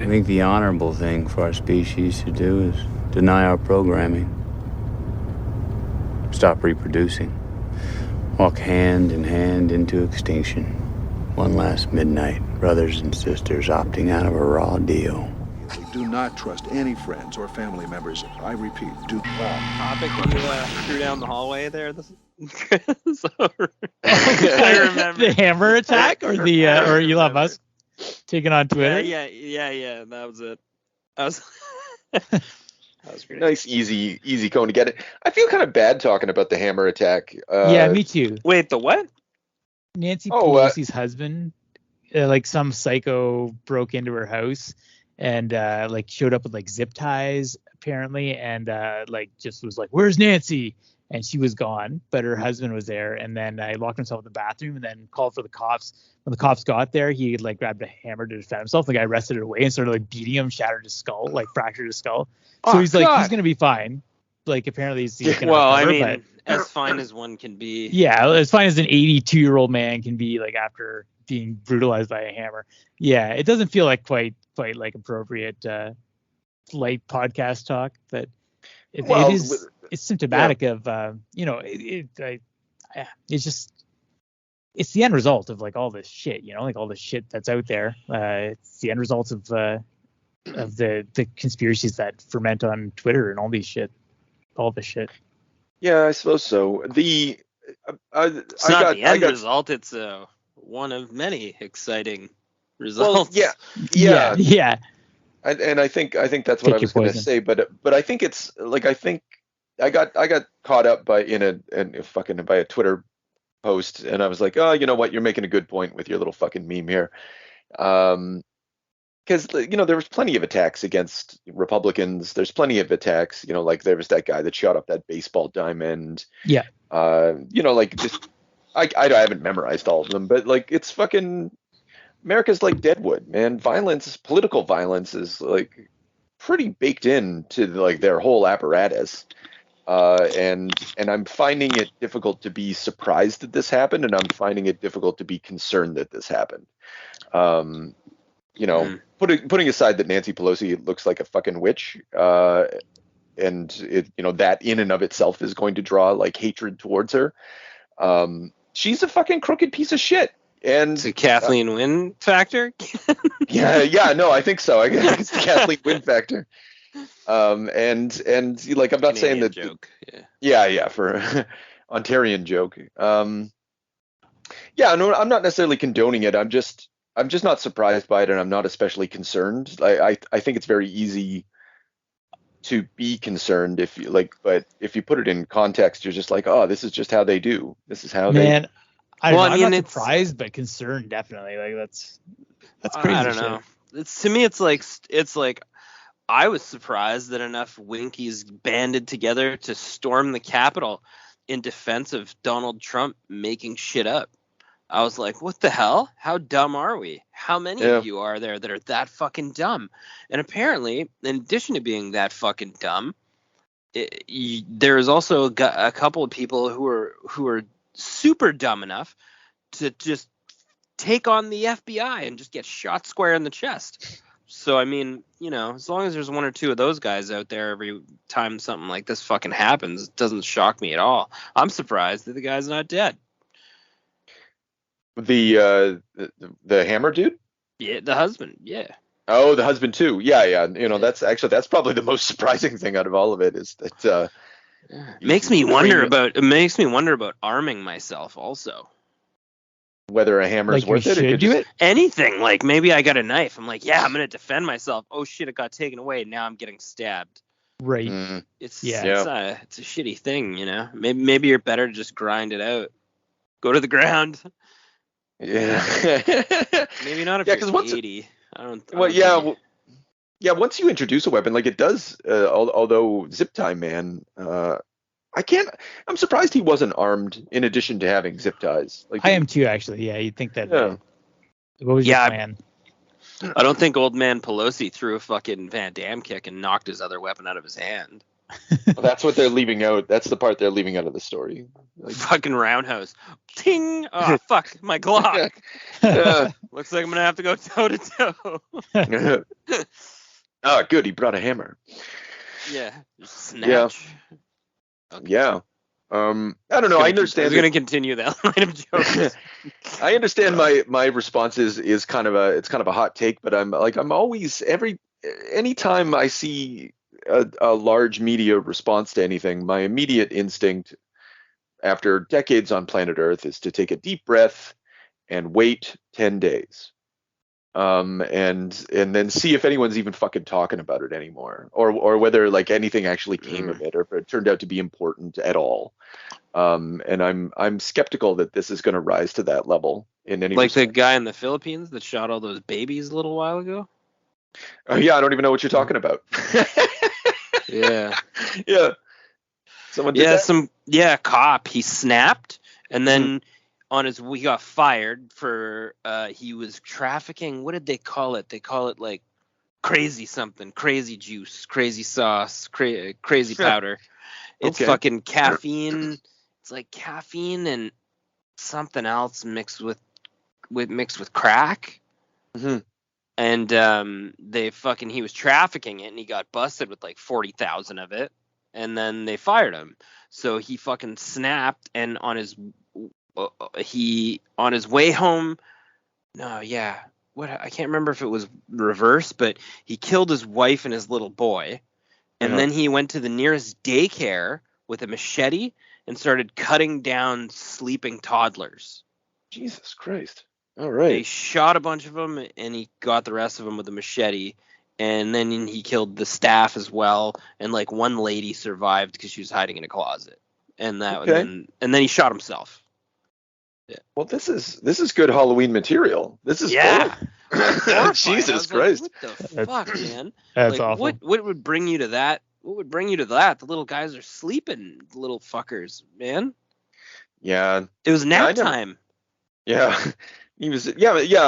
I think the honorable thing for our species to do is deny our programming. Stop reproducing. Walk hand in hand into extinction. One last midnight, brothers and sisters opting out of a raw deal. Do not trust any friends or family members. I repeat, do not. Topic you threw down the hallway there. I remember the hammer attack or the or Elon Musk taking on Twitter. Yeah. That was it. That was great. Nice, easy going to get it. I feel kind of bad talking about the hammer attack. Yeah, me too. Wait, the what? Nancy Pelosi's husband, like some psycho broke into her house and like showed up with like zip ties apparently, and like just was like, "Where's Nancy?" And she was gone, but her husband was there. And then I locked himself in the bathroom and then called for the cops. When the cops got there, he like grabbed a hammer to defend himself. The guy wrested it away and started like beating him, shattered his skull, like fractured his skull. So he's like, he's gonna be fine. Like apparently he's gonna recover, but as fine as one can be. Yeah, as fine as an 82-year-old man can be, like after being brutalized by a hammer. Yeah, it doesn't feel like quite like appropriate light podcast talk, but it's symptomatic of it's just it's the end result of like all this shit, like all the shit that's out there. It's the end result of the conspiracies that ferment on Twitter and all this shit. Yeah, I suppose so. It's not the end result. It's one of many exciting results. Well, yeah. And I think that's what I was going to say, but I think it's like I got caught up by a Twitter post, and I was like, oh, you know what, you're making a good point with your little fucking meme here, because there was plenty of attacks against Republicans. There's plenty of attacks, like there was that guy that shot up that baseball diamond. Yeah. Like just I haven't memorized all of them, but like it's fucking America's like Deadwood, man. Political violence is like pretty baked into like their whole apparatus. And I'm finding it difficult to be surprised that this happened, and I'm finding it difficult to be concerned that this happened. Putting aside that Nancy Pelosi looks like a fucking witch, and that in and of itself is going to draw like hatred towards her. She's a fucking crooked piece of shit. And it's a Kathleen Wynne factor. No, I think so. I think it's the Kathleen Wynne factor. And like I'm not saying that joke. For Ontarian joke. No, I'm not necessarily condoning it. I'm just not surprised by it, and I'm not especially concerned. I think it's very easy to be concerned but if you put it in context, you're just like, oh, this is just how they do. This is how they. I'm not surprised, but concerned definitely. Like that's crazy. I don't know. To me, it's like I was surprised that enough Winkies banded together to storm the Capitol in defense of Donald Trump making shit up. I was like, what the hell? How dumb are we? How many of you are there that are that fucking dumb? And apparently, in addition to being that fucking dumb, there is also a couple of people who are super dumb enough to just take on the FBI and just get shot square in the chest. So, I mean, as long as there's one or two of those guys out there every time something like this fucking happens, it doesn't shock me at all. I'm surprised that the guy's not dead. The hammer dude? Yeah, the husband, yeah. Oh, the husband too. Yeah. That's probably the most surprising thing out of all of it is that it makes me wonder about arming myself also. Whether a hammer is worth it. Should do it? Anything. Like maybe I got a knife. I'm like, I'm going to defend myself. Oh shit, it got taken away. Now I'm getting stabbed. Right. Mm-hmm. It's a shitty thing, Maybe you're better to just grind it out. Go to the ground. Yeah. Maybe not if you're 80. Once you introduce a weapon, like it does, although Zip Tie Man, I'm surprised he wasn't armed in addition to having zip ties. Like I am too, actually. Yeah, you'd think that. Yeah. What was your plan? I don't think old man Pelosi threw a fucking Van Damme kick and knocked his other weapon out of his hand. Well, that's what they're leaving out. That's the part they're leaving out of the story. Like, Fucking roundhouse. Ting! Oh, fuck. My Glock. Looks like I'm going to have to go toe to toe. Oh, good. He brought a hammer. Yeah. Snatch. Yeah. Okay. Yeah. I don't know. I understand. I was going to continue that line of jokes. I understand my response is kind of a hot take, but I'm always anytime I see a large media response to anything, my immediate instinct after decades on planet Earth is to take a deep breath and wait 10 days. And then see if anyone's even fucking talking about it anymore, or whether like anything actually came of it, or if it turned out to be important at all. And I'm skeptical that this is going to rise to that level in any like respect. the guy in the Philippines that shot all those babies a little while ago. Oh yeah, I don't even know what you're talking about. Yeah. Yeah. Someone did that? Cop. He snapped, and then he got fired for he was trafficking. What did they call it? They call it like crazy something, crazy juice, crazy sauce, crazy powder. It's fucking caffeine. It's like caffeine and something else mixed with crack. Mm-hmm. And he was trafficking it, and he got busted with like 40,000 of it, and then they fired him. So he fucking snapped, and on his way home, I can't remember if it was reverse, but he killed his wife and his little boy, and then he went to the nearest daycare with a machete and started cutting down sleeping toddlers. Jesus Christ. All right. They shot a bunch of them, and he got the rest of them with a machete, and then he killed the staff as well, and like one lady survived because she was hiding in a closet, and and then he shot himself. Yeah. Well, this is good Halloween material. This is Jesus Christ. Like, what the fuck, man? That's like, awful. What would bring you to that? What would bring you to that? The little guys are sleeping, the little fuckers, man. Yeah. It was nap time. Yeah. He was, I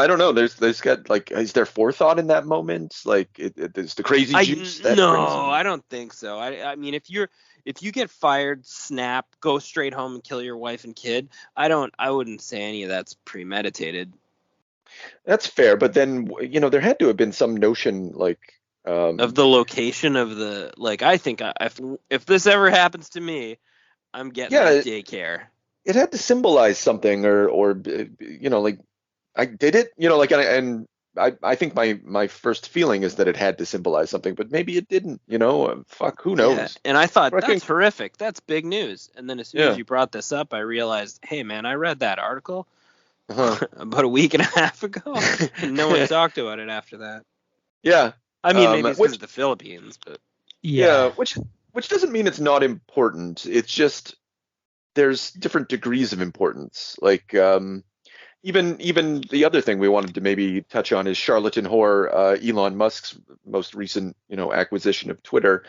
don't know. There's got like, is there forethought in that moment? Like, there's the crazy juice. I don't think so. I mean, if you get fired, snap, go straight home and kill your wife and kid, I wouldn't say any of that's premeditated. That's fair, but then there had to have been some notion like of the location of the like. I think if this ever happens to me, I'm getting daycare. It had to symbolize something, or like. I did it, and I think my first feeling is that it had to symbolize something, but maybe it didn't, fuck, who knows? Yeah. And I thought, that's horrific. That's big news. And then as soon as you brought this up, I realized, hey, man, I read that article about a week and a half ago, and no one talked about it after that. Yeah. I mean, maybe it's because of the Philippines, but... Yeah, which doesn't mean it's not important. It's just there's different degrees of importance. Like... Even the other thing we wanted to maybe touch on is charlatan whore Elon Musk's most recent, acquisition of Twitter.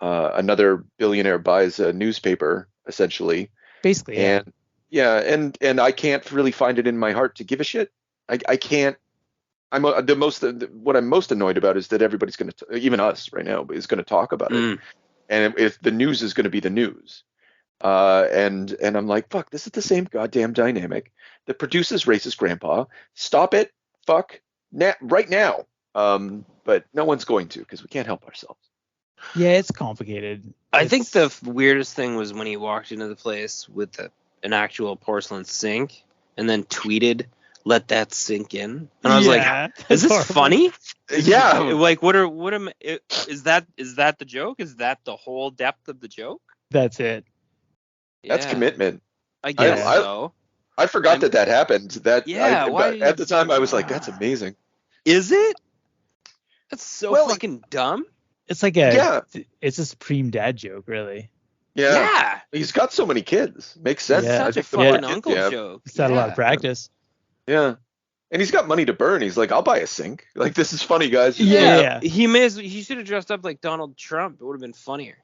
Another billionaire buys a newspaper, essentially. Basically, yeah. And I can't really find it in my heart to give a shit. I can't. What I'm most annoyed about is that everybody's going to, even us right now, is going to talk about it, and if the news is going to be the news. And I'm like, fuck, this is the same goddamn dynamic that produces racist grandpa. Stop it, fuck, right now. But no one's going to, because we can't help ourselves. Yeah, it's complicated. I think the weirdest thing was when he walked into the place with an actual porcelain sink and then tweeted, "Let that sink in." And I was like, "Is this funny?" Yeah. Like, is that the joke? Is that the whole depth of the joke? That's it. That's commitment. I guess so. I forgot that happened. At the time I was like, that's amazing. Is it? That's so fucking dumb. It's like it's a supreme dad joke, really. Yeah. He's got so many kids. Makes sense. Yeah. It's such a fucking uncle joke. He's had a lot of practice. Yeah. And he's got money to burn. He's like, I'll buy a sink. Like, this is funny, guys. Yeah. He should have dressed up like Donald Trump. It would have been funnier.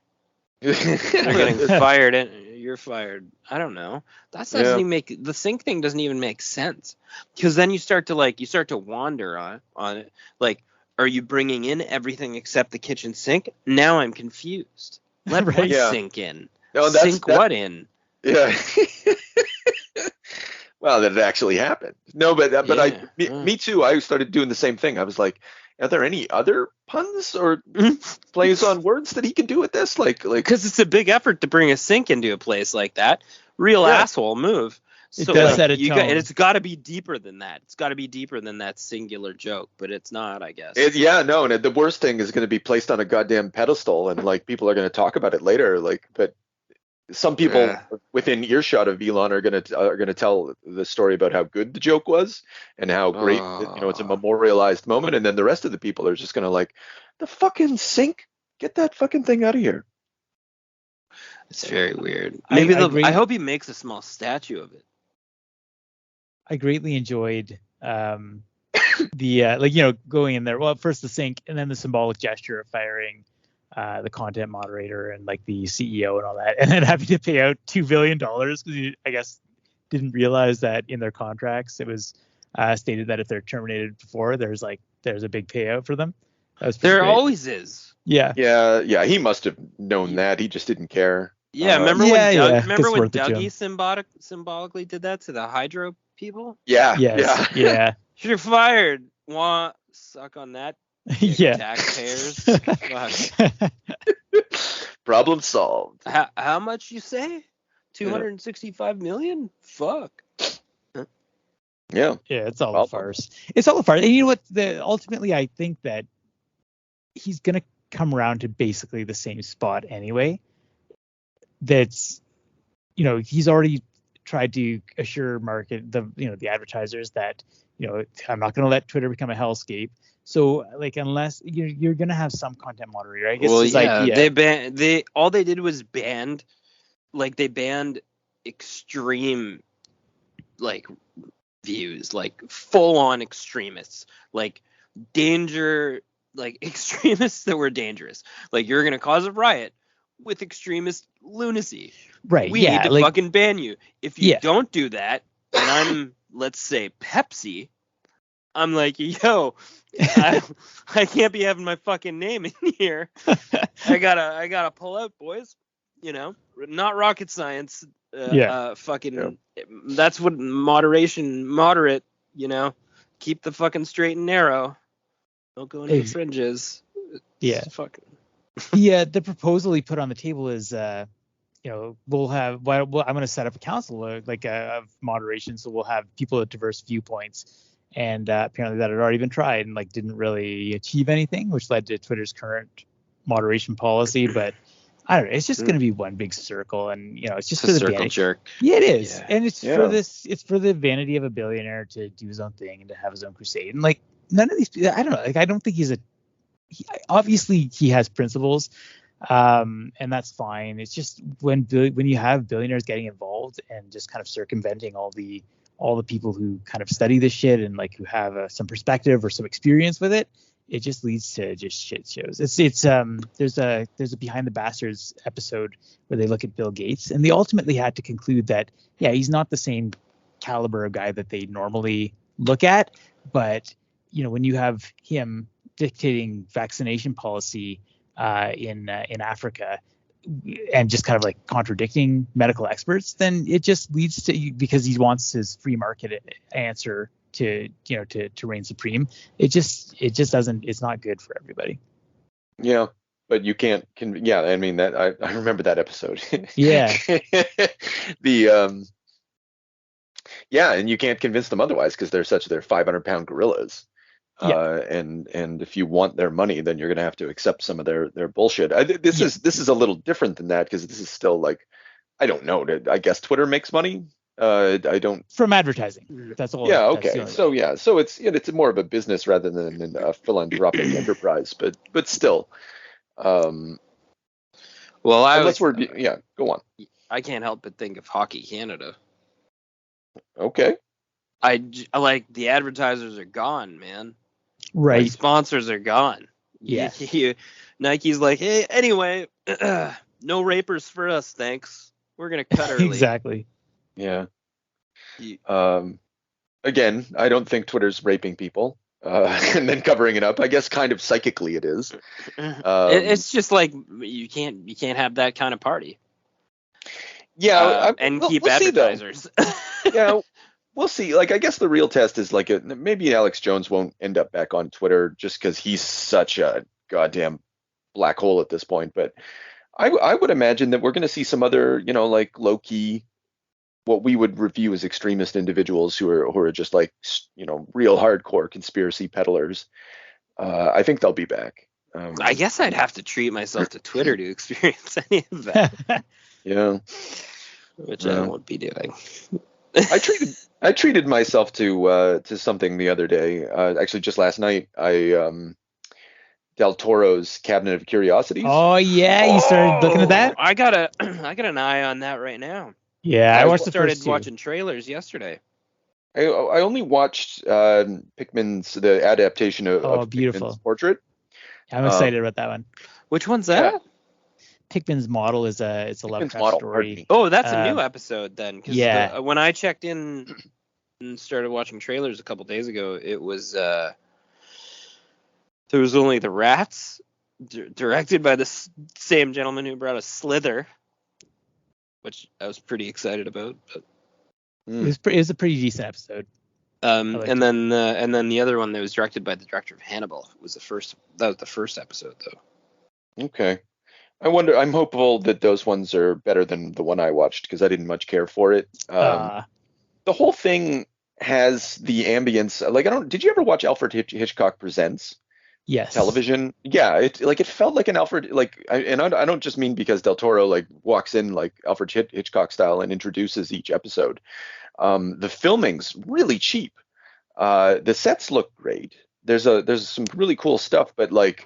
You're getting fired and you're fired. I don't know. That doesn't even make the sink thing doesn't even make sense, because then you start to wander on it. Like, are you bringing in everything except the kitchen sink? Now I'm confused. Let Right. what Yeah. sink in? No, Sink what in? Yeah. Well, that it actually happened. No, but Yeah. me too. I started doing the same thing. I was like, are there any other puns or plays on words that he can do with this? Like, Because it's a big effort to bring a sink into a place like that. Real Yeah. asshole move. It So does like, set a and tone. it's got to be deeper than that. It's got to be deeper than that singular joke, but it's not, I guess. no, and the worst thing is going to be placed on a goddamn pedestal, and like people are going to talk about it later. Like, but some people Yeah. within earshot of Elon are going to tell the story about how good the joke was and how great, it's a memorialized moment, and then the rest of the people are just going to like, the fucking sink, get that fucking thing out of here. It's very weird. I Maybe agree. I hope he makes a small statue of it. I greatly enjoyed the going in there. Well, first the sync, and then the symbolic gesture of firing the content moderator and like the CEO and all that, and then having to pay out $2 billion because I guess didn't realize that in their contracts it was stated that if they're terminated before, there's a big payout for them. That was There great. always is. Yeah. Yeah, he must have known that. He just didn't care. Yeah, remember it's when worth it to him. Dougie symbolically did that to the hydro people? Yeah, Yes. Yeah. Should have fired. Want suck on that? Yeah. Taxpayers. Fuck. Problem solved. How much you say? 265 million? Fuck. Yeah. Yeah, it's all a farce. It's all a farce. And you know what? Ultimately, I think that he's going to come around to basically the same spot anyway. That's, he's already tried to assure the advertisers that, I'm not going to let Twitter become a hellscape. So, like, unless you're going to have some content moderator, I guess. Well, his yeah, idea. all they did was banned extreme, like, views, like full on extremists, like danger, like extremists that were dangerous. Like, you're gonna cause a riot with extremist lunacy. Right. We need to fucking ban you. If you don't do that, and I'm, let's say, Pepsi, I'm like, yo, I can't be having my fucking name in here. I gotta pull out, boys. Not rocket science. Fucking. Yeah. That's what moderate. Keep the fucking straight and narrow. Don't go into the fringes. Fucking. The proposal he put on the table is, I'm going to set up a council of moderation, so we'll have people with diverse viewpoints. And apparently that had already been tried and didn't really achieve anything, which led to Twitter's current moderation policy. But I don't know. It's just going to be one big circle, and it's just it's for a the circle vanity. jerk. Yeah, it is, and it's Yeah. for this. It's for the vanity of a billionaire to do his own thing and to have his own crusade. And none of these, I don't know. I don't think obviously he has principles, and that's fine. It's just when you have billionaires getting involved and just kind of circumventing all the people who kind of study this shit and who have some perspective or some experience with it, it just leads to just shit shows. There's a Behind the Bastards episode where they look at Bill Gates, and they ultimately had to conclude that he's not the same caliber of guy that they normally look at, but when you have him dictating vaccination policy in Africa and just kind of contradicting medical experts, then it just leads to, because he wants his free market answer to reign supreme. It just doesn't. It's not good for everybody. Yeah, but you can't. I mean that I remember that episode. Yeah. And you can't convince them otherwise because they're 500-pound gorillas. Yeah. And if you want their money, then you're going to have to accept some of their bullshit. This is a little different than that because this is still I don't know. I guess Twitter makes money. I don't. From advertising. That's all. Yeah. Okay. So it's more of a business rather than a philanthropic enterprise. But still. Well, go on. I can't help but think of Hockey Canada. Okay. I the advertisers are gone, man. Right. Sponsors are gone. Yeah. Nike's like, hey, anyway, no rapers for us, thanks. We're gonna cut early. Exactly. Yeah. Again, I don't think Twitter's raping people. and then covering it up. I guess kind of psychically it is. It's just like you can't have that kind of party. Yeah, and we'll, keep we'll advertisers. Yeah, we'll see. Like, I guess the real test is like maybe Alex Jones won't end up back on Twitter just because he's such a goddamn black hole at this point. But I would imagine that we're going to see some other, like low key, what we would review as extremist individuals who are just like, real hardcore conspiracy peddlers. I think they'll be back. I guess I'd have to treat myself to Twitter to experience any of that. Yeah, which I won't be doing. I treated myself to something the other day. Actually, just last night, Del Toro's Cabinet of Curiosities. Oh yeah, you started looking at that? I got an eye on that right now. Yeah, I started watching trailers yesterday. I only watched Pickman's the adaptation of beautiful Pickman's Portrait. I'm excited about that one. Which one's that? Yeah. Pickman's Model it's a Lovecraft story. Oh, that's a new episode then. Yeah. When I checked in and started watching trailers a couple days ago, it was there was only the Rats, directed by the same gentleman who brought us Slither, which I was pretty excited about. But it was a pretty decent episode. And then the other one that was directed by the director of Hannibal was the first episode though. Okay. I'm hopeful that those ones are better than the one I watched because I didn't much care for it. The whole thing has the ambience. Like, did you ever watch Alfred Hitchcock Presents? Yes. Television? Yeah. It felt like an Alfred, I don't just mean because Del Toro like walks in like Alfred Hitchcock style and introduces each episode. The filming's really cheap. The sets look great. There's some really cool stuff, but like,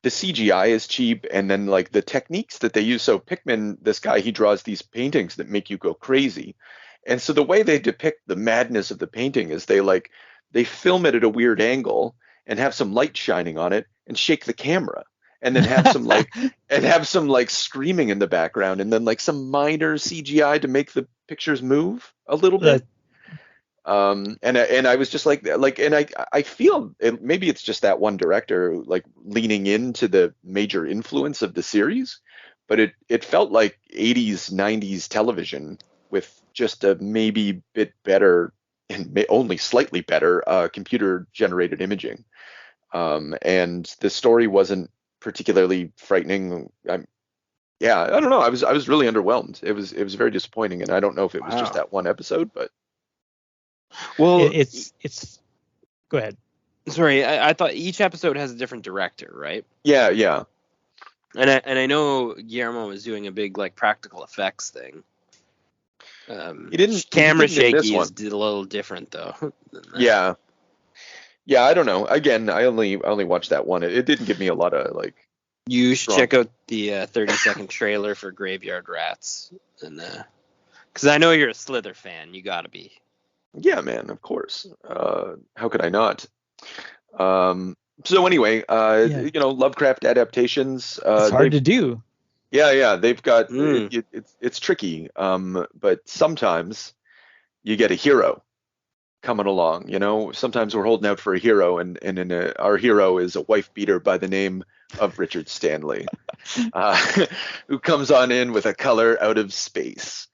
the CGI is cheap, and then like the techniques that they use. So Pickman, this guy, he draws these paintings that make you go crazy. And so the way they depict the madness of the painting is they film it at a weird angle and have some light shining on it and shake the camera. And then have some like screaming in the background, and then like some minor CGI to make the pictures move a little bit. And I was just like, and I feel maybe it's just that one director like leaning into the major influence of the series, but it felt like 80s, 90s television with just a maybe bit better and only slightly better computer generated imaging. And the story wasn't particularly frightening. I don't know. I was really underwhelmed. It was very disappointing, and I don't know if it was just that one episode, but. Well, it's go ahead. Sorry, I thought each episode has a different director, right? Yeah. And I know Guillermo was doing a big like practical effects thing. Camera shaky did a little different though. Yeah. I don't know. Again, I only watched that one. It didn't give me a lot of like. You should check out the 30-second trailer for Graveyard Rats, and because I know you're a Slither fan, you gotta be. Yeah, man, of course. How could I not? So anyway, Lovecraft adaptations. It's hard to do. Yeah, they've got it's tricky. But sometimes you get a hero coming along. Sometimes we're holding out for a hero, and our hero is a wife beater by the name of Richard Stanley, who comes on in with a color out of space.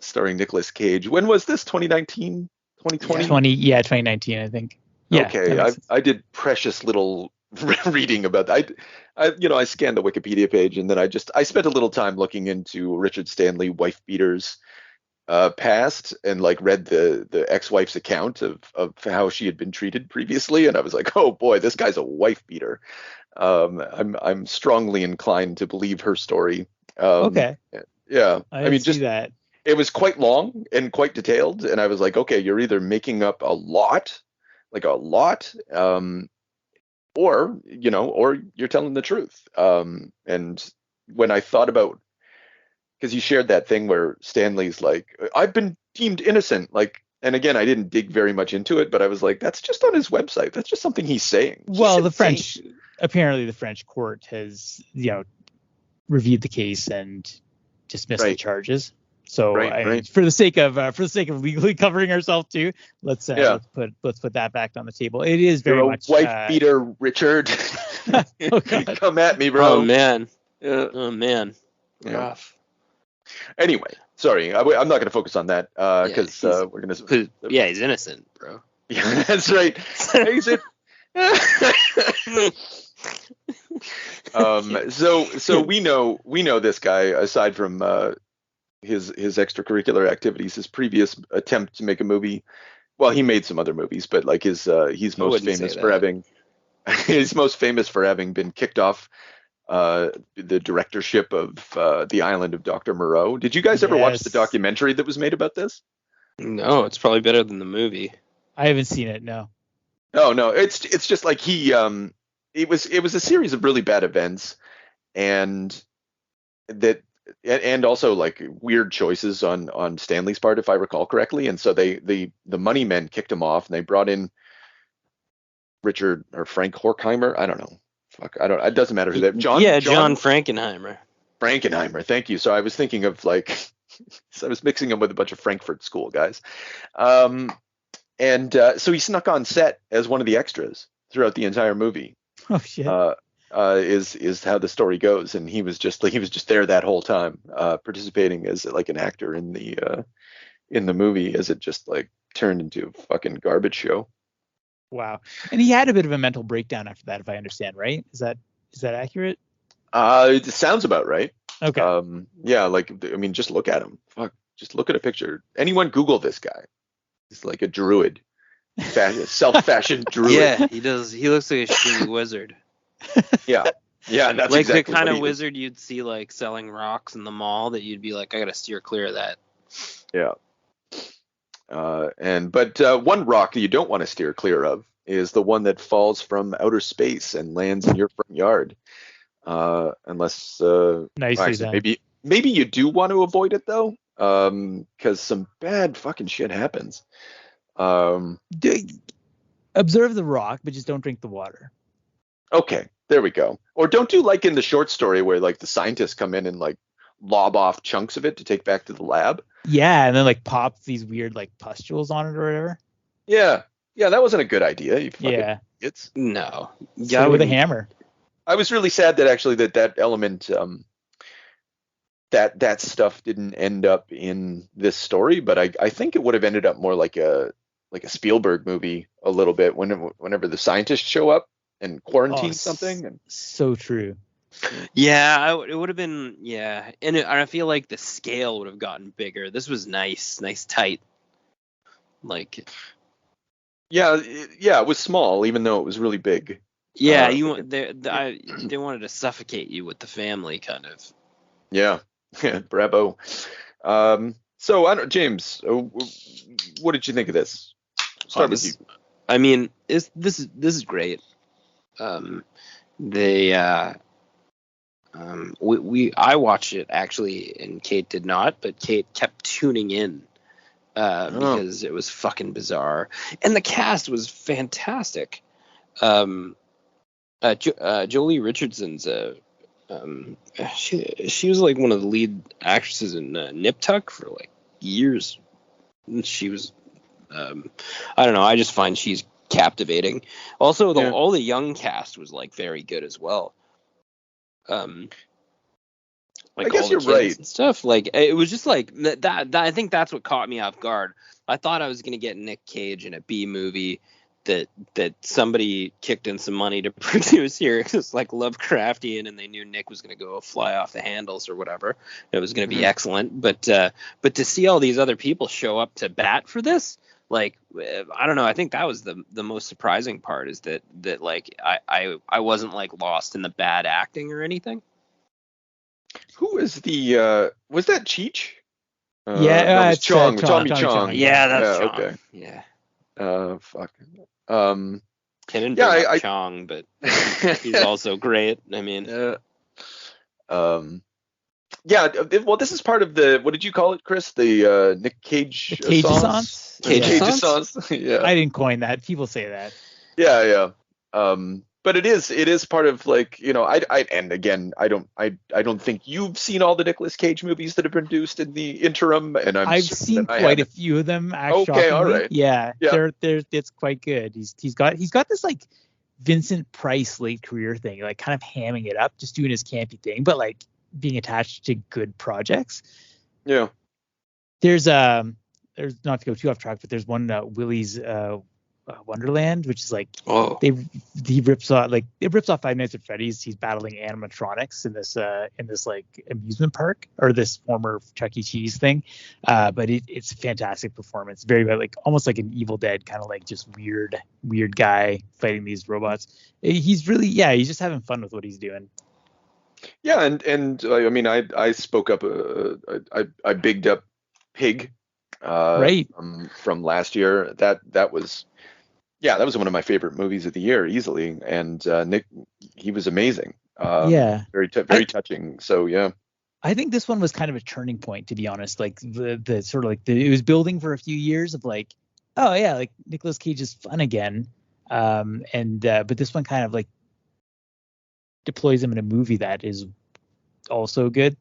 Starring Nicolas Cage. When was this? 2019? 2020? 2019, I think. Yeah. Okay, I did precious little reading about that. I scanned the Wikipedia page, and then I spent a little time looking into Richard Stanley wife beaters past, and like read the ex-wife's account of how she had been treated previously, and I was like, oh boy, this guy's a wife beater. I'm strongly inclined to believe her story. Okay. Yeah, I mean, just that. It was quite long and quite detailed, and I was like, okay, you're either making up a lot, or you're telling the truth. And when I thought about, because you shared that thing where Stanley's like, I've been deemed innocent, like, and again, I didn't dig very much into it, but I was like, that's just on his website. That's just something he's saying. Well, apparently the French court has, reviewed the case and dismissed the charges. So Right. for the sake of legally covering ourselves too, let's put that back on the table. It is very much wife beater, Richard. Oh, God. Come at me, bro. Oh man. Yeah. Oh man. Yeah. Rough. Anyway, sorry, I'm not going to focus on that because we're going to. Yeah, he's innocent, bro. Yeah, that's right. He's it. So we know this guy aside from his extracurricular activities, his previous attempt to make a movie. Well, he made some other movies, but like he's most famous for having been kicked off the directorship of The Island of Dr. Moreau. Did you guys ever watch the documentary that was made about this? No, it's probably better than the movie. I haven't seen it. No. Oh no, it's just like it was a series of really bad events, and also like weird choices on Stanley's part, if I recall correctly. And so the money men kicked him off, and they brought in Richard or Frank Horkheimer. I don't know. Fuck, I don't. It doesn't matter who that. John Frankenheimer. Frankenheimer. Thank you. So I was thinking of like, so I was mixing him with a bunch of Frankfurt School guys. So he snuck on set as one of the extras throughout the entire movie. Oh shit. Is how the story goes, and he was just there that whole time, participating as like an actor in the movie as it just like turned into a fucking garbage show. Wow. And he had a bit of a mental breakdown after that, if I understand, right? Is that accurate? It sounds about right. Okay. Yeah, like I mean, just look at him. Fuck, just look at a picture. Anyone Google this guy. He's like a druid, self-fashioned druid. Yeah, he does. He looks like a shitty wizard. Yeah, that's like exactly the kind what of wizard you'd see like selling rocks in the mall that you'd be like, I gotta steer clear of that. Yeah. But one rock that you don't want to steer clear of is the one that falls from outer space and lands in your front yard. Unless nicely done. Maybe you do want to avoid it though, because some bad fucking shit happens. Observe the rock, but just don't drink the water. Okay, there we go. Or don't do like in the short story where like the scientists come in and like lob off chunks of it to take back to the lab. Yeah, and then like pop these weird like pustules on it or whatever. Yeah, that wasn't a good idea. It's no. Yeah, with a hammer. I was really sad that actually that element, that stuff didn't end up in this story, but I think it would have ended up more like a Spielberg movie a little bit whenever the scientists show up and quarantine something. And so true. Yeah, it would have been, yeah. And I feel like the scale would have gotten bigger. This was nice, tight. Like. Yeah, it was small, even though it was really big. Yeah, they wanted to suffocate you with the family, kind of. Yeah, bravo. So I don't, James, what did you think of this? Start with you. I mean, this is great. I watched it actually, and Kate did not, but Kate kept tuning in because it was fucking bizarre, and the cast was fantastic. Jolie Richardson's she was like one of the lead actresses in Nip Tuck for like years. And she was I don't know, I just find she's captivating. Also all the young cast was like very good as well. Like I guess all the you're right and stuff. Like it was just like that I think that's what caught me off guard. I thought I was gonna get Nick Cage in a B movie that somebody kicked in some money to produce here. It was like Lovecraftian, and they knew Nick was going to go fly off the handles or whatever. It was going to be excellent. But to see all these other people show up to bat for this, like, I don't know. I think that was the most surprising part, is that like I wasn't like lost in the bad acting or anything. Who is the was that Cheech? Yeah, it's Chong. Tommy Chong. Yeah, that's Chong. Okay. Yeah. Fuck. Didn't bring up Chong, but he's also great. I mean, well, this is part of the, what did you call it, Chris? The Nick Cage Cage-a-sance? Cage-a-sance. Yeah. I didn't coin that. People say that. Yeah. but it is part of like, you know, and again, I don't think you've seen all the Nicolas Cage movies that have been produced in the interim, and I've seen quite a few of them. Okay, all right. Yeah, they're it's quite good. He's got this like Vincent Price late career thing, like kind of hamming it up, just doing his campy thing, but like being attached to good projects. Yeah. There's not to go too off track, but there's one Willy's Wonderland, which is like he rips off Five Nights at Freddy's. He's battling animatronics in this like amusement park, or this former Chuck E. Cheese thing. But it's a fantastic performance. Very like almost like an Evil Dead kind of like just weird guy fighting these robots. He's really he's just having fun with what he's doing. Yeah, and I mean I spoke up I bigged up Pig right from last year. That was one of my favorite movies of the year easily, and Nick, he was amazing. Very touching. So yeah, I think this one was kind of a turning point, to be honest. Like the sort of like it was building for a few years of like, oh yeah, like Nicolas Cage is fun again, but this one kind of like deploys him in a movie that is also good,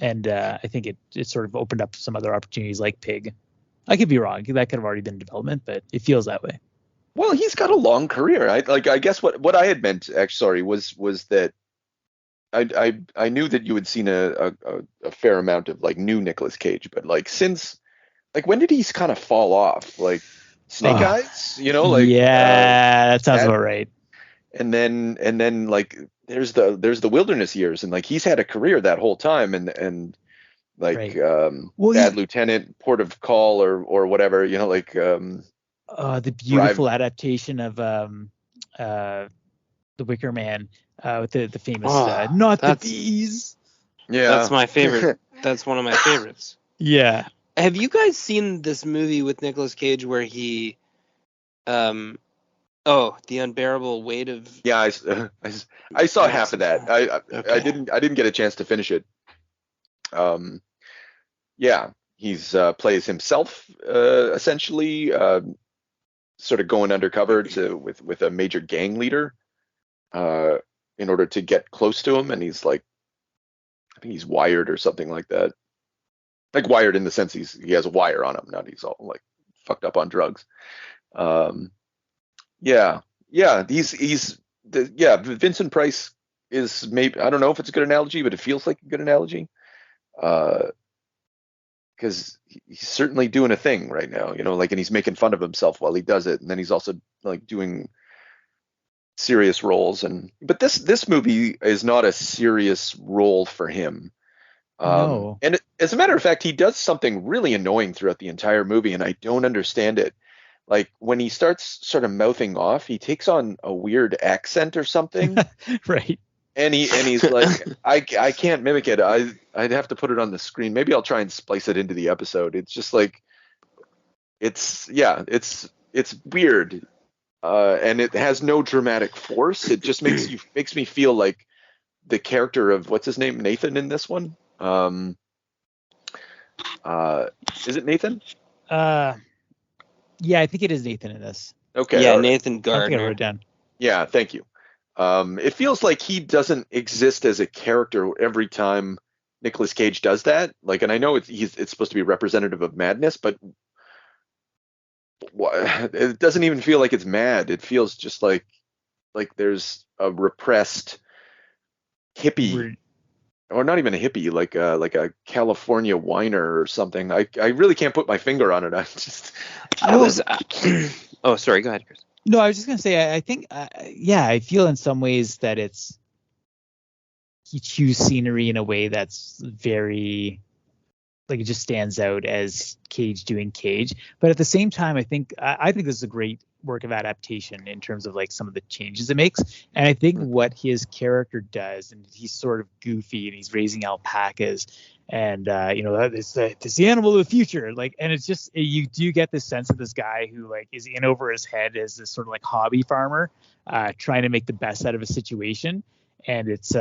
and I think it sort of opened up some other opportunities like Pig. I could be wrong. That could have already been in development, but it feels that way. Well, he's got a long career. I guess what I had meant, actually, was that I knew that you had seen a fair amount of like new Nicolas Cage, but like since like when did he kind of fall off? Like Snake Eyes, you know, like that sounds about right. And then like there's the Wilderness Years, and like he's had a career that whole time, and like Bad Lieutenant, Port of Call, or whatever, you know, like the beautiful adaptation of The Wicker Man with the famous not the bees. Yeah, that's my favorite. That's one of my favorites. Yeah. Have you guys seen this movie with Nicolas Cage where he The Unbearable Weight of... Yeah, I saw half of that. I didn't get a chance to finish it. Yeah, he's plays himself essentially, sort of going undercover with a major gang leader in order to get close to him, and he's like, I think he's wired or something like that. Like wired in the sense he has a wire on him, not he's all like fucked up on drugs. Vincent Price is, maybe, I don't know if it's a good analogy, but it feels like a good analogy. Because he's certainly doing a thing right now, you know, like, and he's making fun of himself while he does it, and then he's also like doing serious roles. But this movie is not a serious role for him. No. And as a matter of fact, he does something really annoying throughout the entire movie, and I don't understand it. Like when he starts sort of mouthing off, he takes on a weird accent or something. Right. And he's like, I can't mimic it. I'd have to put it on the screen. Maybe I'll try and splice it into the episode. It's just like, it's weird. And it has no dramatic force. It just makes me feel like the character of, what's his name, Nathan, in this one. Is it Nathan? Yeah, I think it is Nathan in this. Okay. Yeah, right. Nathan Gardner. I think I wrote it down. Yeah, thank you. It feels like he doesn't exist as a character every time Nicolas Cage does that. Like, and I know it's supposed to be representative of madness, but it doesn't even feel like it's mad. It feels just like there's a repressed hippie, or not even a hippie, like a California whiner or something. I really can't put my finger on it. Oh, sorry. Go ahead, Chris. No, I was just gonna say, I think, I feel in some ways that he chews scenery in a way that's very, like, it just stands out as Cage doing Cage. But at the same time, I think this is a great work of adaptation in terms of like some of the changes it makes. And I think what his character does, and he's sort of goofy and he's raising alpacas, and it's the animal of the future, like, and it's just, you do get this sense of this guy who like is in over his head as this sort of like hobby farmer trying to make the best out of a situation. and it's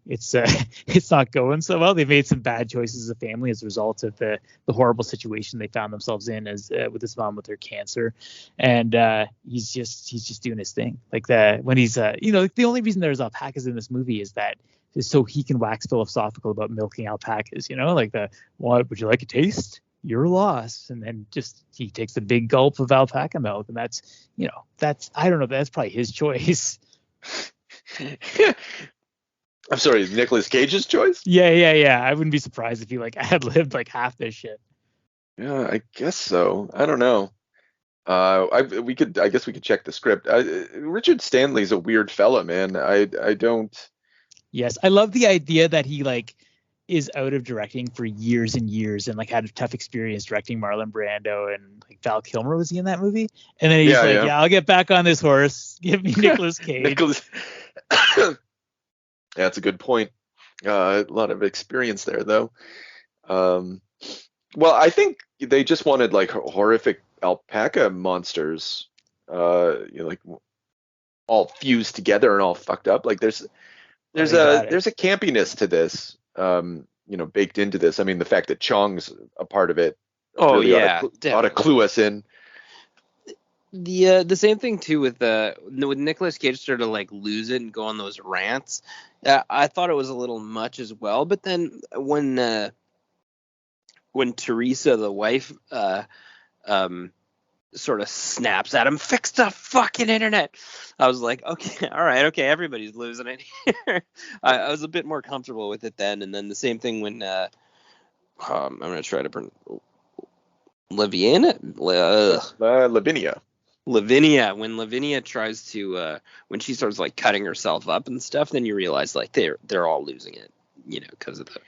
it's not going so well. They made some bad choices as a family as a result of the horrible situation they found themselves in as with his mom with her cancer, and he's just doing his thing. Like when he's the only reason there's alpacas in this movie is so he can wax philosophical about milking alpacas. Like what would you like a taste? You're lost. And then just he takes a big gulp of alpaca milk, and that's I don't know, that's probably his choice. I'm sorry, Nicolas Cage's choice? Yeah. I wouldn't be surprised if he ad-libbed half this shit. Yeah, I guess so. I don't know. I guess we could check the script. Richard Stanley's a weird fella, man. I don't. Yes, I love the idea that he is out of directing for years and years and had a tough experience directing Marlon Brando and Val Kilmer. Was he in that movie? And then he's yeah, I'll get back on this horse. Give me Nicolas Cage. Yeah, that's a good point. A lot of experience there, though. Well, I think they just wanted horrific alpaca monsters, all fused together and all fucked up. There's a campiness to this, baked into this. I mean, the fact that Chong's a part of it. Oh really ought to clue us in. The same thing too with Nicolas Cage started to lose it and go on those rants. I thought it was a little much as well, but then when Teresa, the wife, sort of snaps at him, fix the fucking internet. I was like, okay, all right, okay, everybody's losing it here. I was a bit more comfortable with it then, and then the same thing when I'm gonna try to pronounce Lavinia. When Lavinia tries to when she starts cutting herself up and stuff, then you realize they're all losing it, because of the.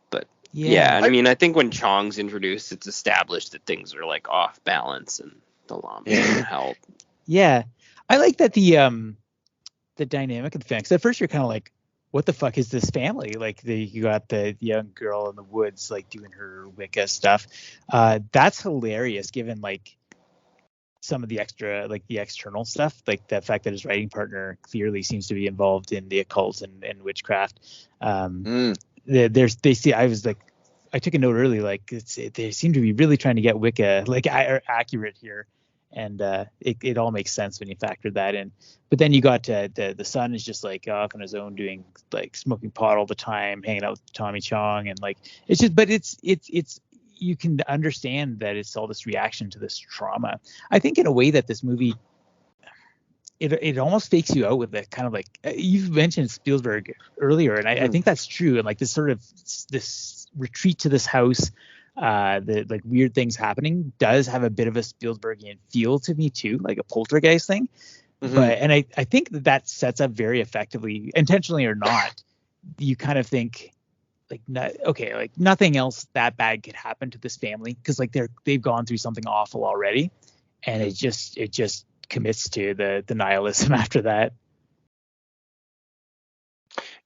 But yeah, I mean, I think when Chong's introduced, it's established that things are off balance and the llama doesn't help. Yeah, I like that the dynamic of the family. 'Cause at first you're kind of what the fuck is this family? You got the young girl in the woods doing her Wicca stuff. That's hilarious given some of the extra the external stuff, the fact that his writing partner clearly seems to be involved in the occult and witchcraft. I took a note early, they seem to be really trying to get Wicca accurate here, and it all makes sense when you factor that in. But then you got the son is just off on his own doing smoking pot all the time, hanging out with Tommy Chong, and it's just, but it's you can understand that it's all this reaction to this trauma. I think in a way that this movie, it almost fakes you out with the kind of you've mentioned Spielberg earlier, and I think that's true. And this sort of this retreat to this house, the weird things happening does have a bit of a Spielbergian feel to me too, like a poltergeist thing. Mm-hmm. But I think that sets up very effectively, intentionally or not. You kind of think nothing else that bad could happen to this family because they've gone through something awful already, and it just commits to the nihilism after that.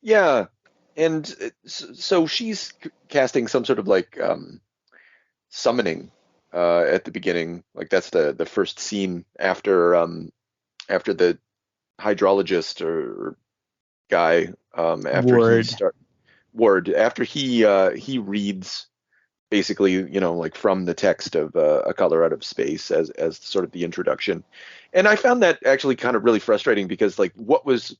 Yeah, and so she's casting some sort of summoning at the beginning. That's the first scene after the hydrologist or guy after Ward. Ward, after he reads basically, from the text of A Color Out of Space as sort of the introduction. And I found that actually kind of really frustrating because what was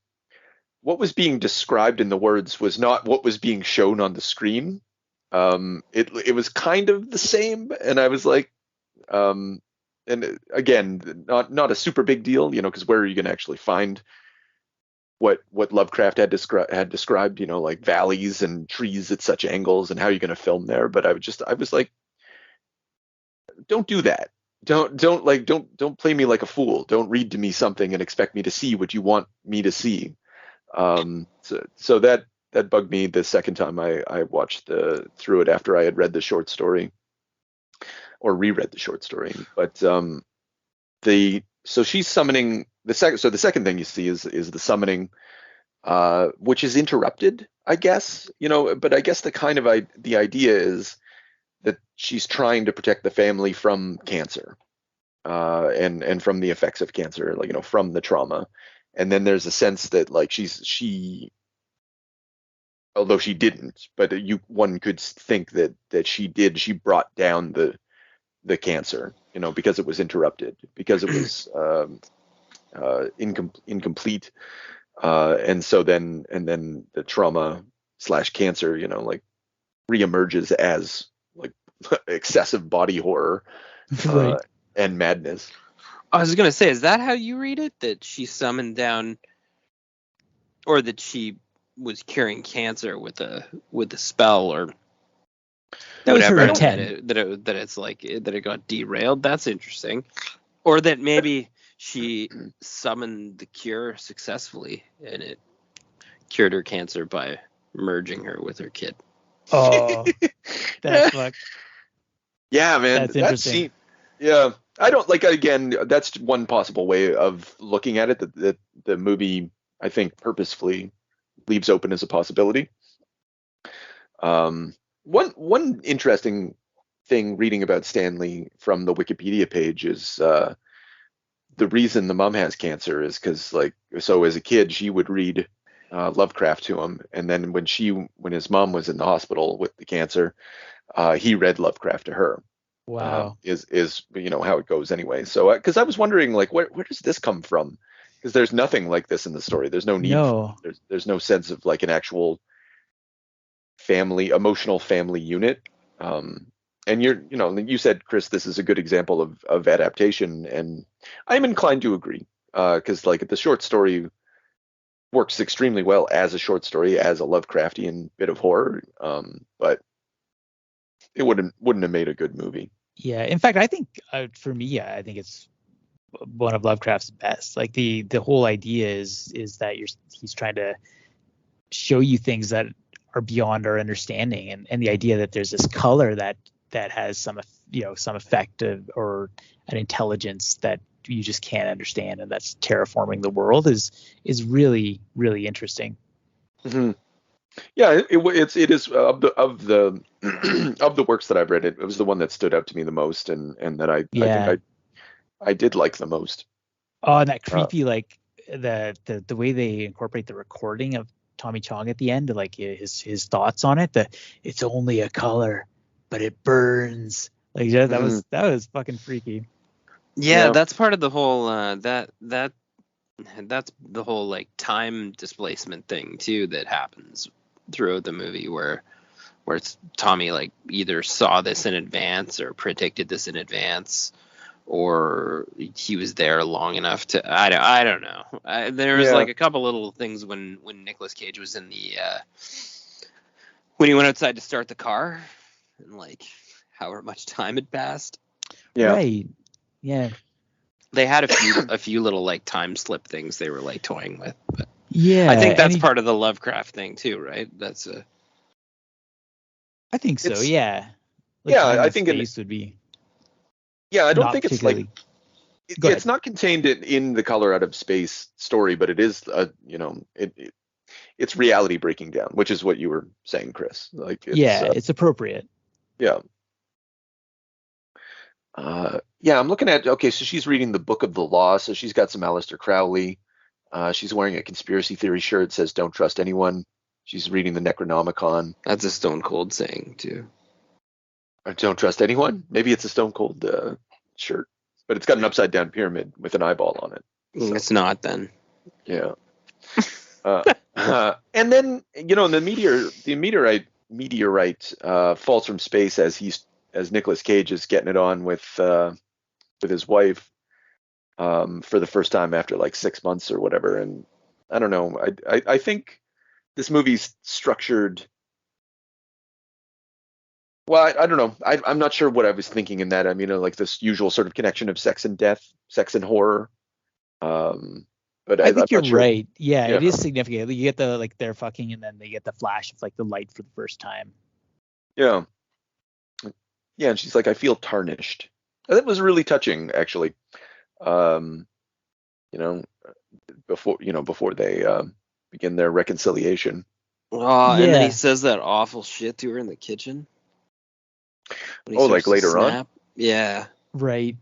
being described in the words was not what was being shown on the screen. It was kind of the same, and I was and again, not a super big deal, because where are you going to actually find what Lovecraft had described, valleys and trees at such angles, and how you're going to film there. But I was like, don't do that. Don't play me like a fool. Don't read to me something and expect me to see what you want me to see. So that bugged me the second time I watched through it after I had read the short story or reread the short story. But so she's summoning the second thing you see is the summoning, which is interrupted, I guess, but I guess the idea is that she's trying to protect the family from cancer, and from the effects of cancer, from the trauma. And then there's a sense that like she although she didn't, but one could think that she brought down the cancer, because it was interrupted, because it was incomplete, and then the trauma / cancer, like reemerges as like excessive body horror Right. and madness. I was gonna say, is that how you read it? That she summoned down, or that she was curing cancer with a spell, or That was whatever, her and intent. that it got derailed? That's interesting. Or that maybe she summoned the cure successfully, and it cured her cancer by merging her with her kid. Oh, that's fucked. Yeah, man, That's interesting. Yeah, I don't like. Again, that's one possible way of looking at it. That the movie, I think, purposefully leaves open as a possibility. One interesting thing reading about Stanley from the Wikipedia page is the reason the mom has cancer is because, like, so as a kid she would read Lovecraft to him, and then when his mom was in the hospital with the cancer, he read Lovecraft to her. Wow. Is how it goes anyway. So because I was wondering, like, where does this come from? Because there's nothing like this in the story. There's no need. No. There's no sense of like an actual emotional family unit. And you said, Chris, this is a good example of adaptation, and I'm inclined to agree. Because like the short story works extremely well as a short story, as a Lovecraftian bit of horror. But it wouldn't have made a good movie. Yeah. In fact, I think for me, I think it's one of Lovecraft's best. Like the whole idea is that he's trying to show you things that are beyond our understanding, and the idea that there's this color that has some effect or an intelligence that you just can't understand, and that's terraforming the world is really, really interesting. Mm-hmm. Yeah, it is of the of the works that I've read, it was the one that stood out to me the most, and that I think I did like the most. Oh, and that creepy like the way they incorporate the recording of Tommy Chong at the end, like his thoughts on it. It's only a color, but it burns. Like that was fucking freaky. Yeah, that's part of the whole that's the whole like time displacement thing too that happens throughout the movie, where it's Tommy like either saw this in advance or predicted this in advance, or he was there long enough to I don't know. There was like a couple little things when Nicolas Cage was in the when he went outside to start the car, and like however much time had passed. Yeah. Right. Yeah. They had a few little like time slip things they were like toying with, but yeah, I think that's part of the Lovecraft thing too, right? I think so. Yeah. Like I think space would be. Yeah, I don't think it's like it's not contained in the Color Out of Space story, but it is it's reality breaking down, which is what you were saying, Chris. Like it's appropriate. Yeah. I'm looking at, so she's reading the Book of the Law, so she's got some Aleister Crowley. She's wearing a conspiracy theory shirt. It says "Don't trust anyone." She's reading the Necronomicon. That's a Stone Cold saying too. Don't trust anyone. Maybe it's a Stone Cold shirt, but it's got an upside down pyramid with an eyeball on it. So. It's not then. Yeah. And then the meteorite falls from space as Nicolas Cage is getting it on with his wife for the first time after like 6 months or whatever. And I don't know. I think this movie's structured. Well, I don't know. I'm not sure what I was thinking in that. I mean, like this usual sort of connection of sex and death, sex and horror. But I think you're sure. Right. Yeah, it is significant. You get the like they're fucking, and then they get the flash of like the light for the first time. Yeah. Yeah, and she's like, I feel tarnished. And that was really touching, actually. Before they begin their reconciliation. Oh, and then he says that awful shit to her in the kitchen. Like later on? Yeah. Right.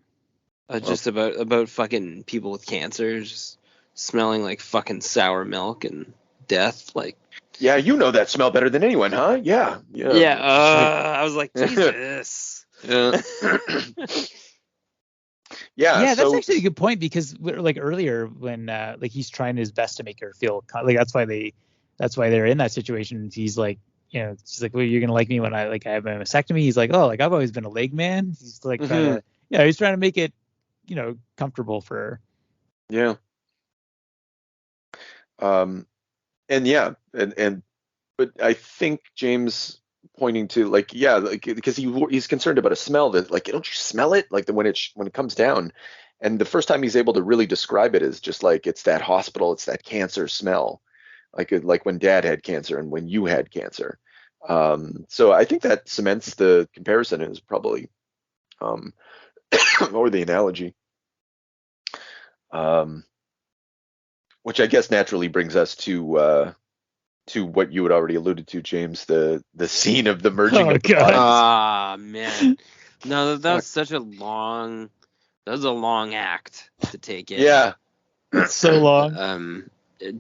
Just about fucking people with cancer, just smelling like fucking sour milk and death. Like, Yeah, you know that smell better than anyone, huh? Yeah. I was like, Jesus. Yeah. Yeah, that's so actually a good point, because like earlier when like he's trying his best to make her feel like that's why they're in that situation. He's like, she's like, well, you're gonna like me when I have a mastectomy. He's like, oh, like I've always been a leg man. He's like trying to, he's trying to make it, comfortable for her. Yeah. And yeah, and but I think James pointing to like, yeah, like, because he's concerned about a smell that, like, don't you smell it, like when it comes down, and the first time he's able to really describe it is just like, it's that hospital, it's that cancer smell, like when Dad had cancer and when you had cancer. So I think that cements the comparison, is probably or the analogy, which I guess naturally brings us to what you had already alluded to, James, the scene of the merging of the bodies. Ah, man. No, that was such a long act to take in. Yeah. It's so long.